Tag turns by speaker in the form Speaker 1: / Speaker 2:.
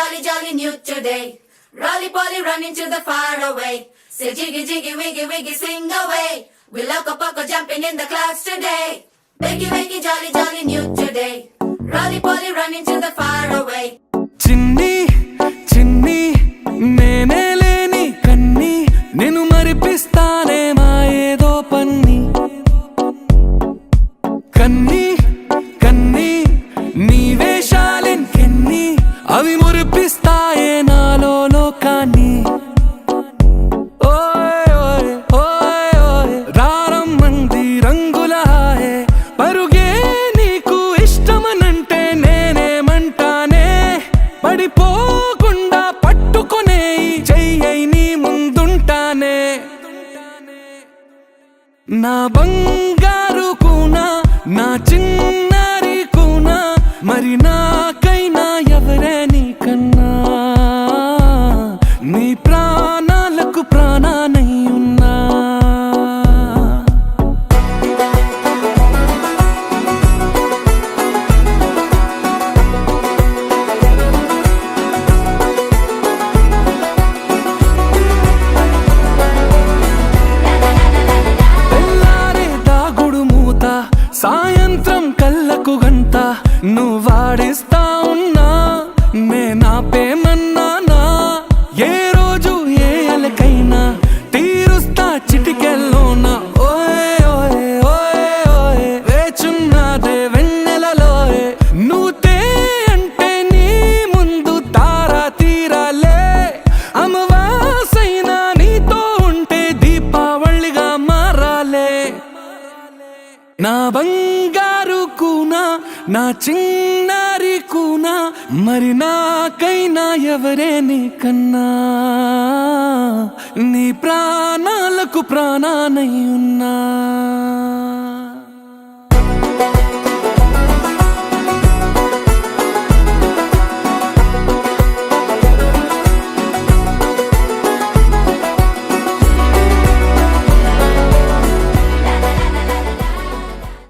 Speaker 1: jolly, jolly new today. Rolly poly running to the far away. Say jiggy, jiggy, wiggy, wiggy, sing away. We loco poco jumping in the clouds today. Wakey, wakey, jolly, jolly new today. Rolly poly running to the far away.
Speaker 2: చిన్ని చిన్ని నేనే లేని కన్ని నేను మరిపిస్తానే మా ఏదో పన్ని కన్ని కన్ని నీ వేషాలెన్కెన్ని అవి మురిపిస్తాయే నాలో లోకాన్ని ఓయ్ ఓయ్ ఓయ్ ఓయ్ రారమ్మంది రంగుల హాయే పరుగే నీకు ఇష్టమనంటే నేనేమంటానే పడిపోకుండా పట్టుకునే చెయ్యై నీ ముందుంటానే నా బంగారు కూనా నా చిన్నారి కూనా మరి నాకైనా ఎవరే నీకన్నా నీ ప్రాణాలకు ప్రాణానై ఉన్నా తెల్లారే దాగుడు మూత సాయంత్రం కళ్ళకు గంట నువ్వు వాడిస్తా ఉన్నా నేనాపేమన్నానా ఏ రోజు ఏ అలకైనా తీరుస్తా చిటికెల్లోనా ఓయ్ ఓయ్ ఓయ్ ఓయ్ వేచున్నదే వెన్నెలలోయే నువ్వుతే అంటే నీ ముందు తారా తీరాలే అమవాసైనా నీతో ఉంటే దీపావళిగా మారాలే నా బంగారు కూనా నా చిన్నారి కూనా మరి నాకైనా ఎవరే నీకన్నా నీ ప్రాణాలకు ప్రాణానై ఉన్నా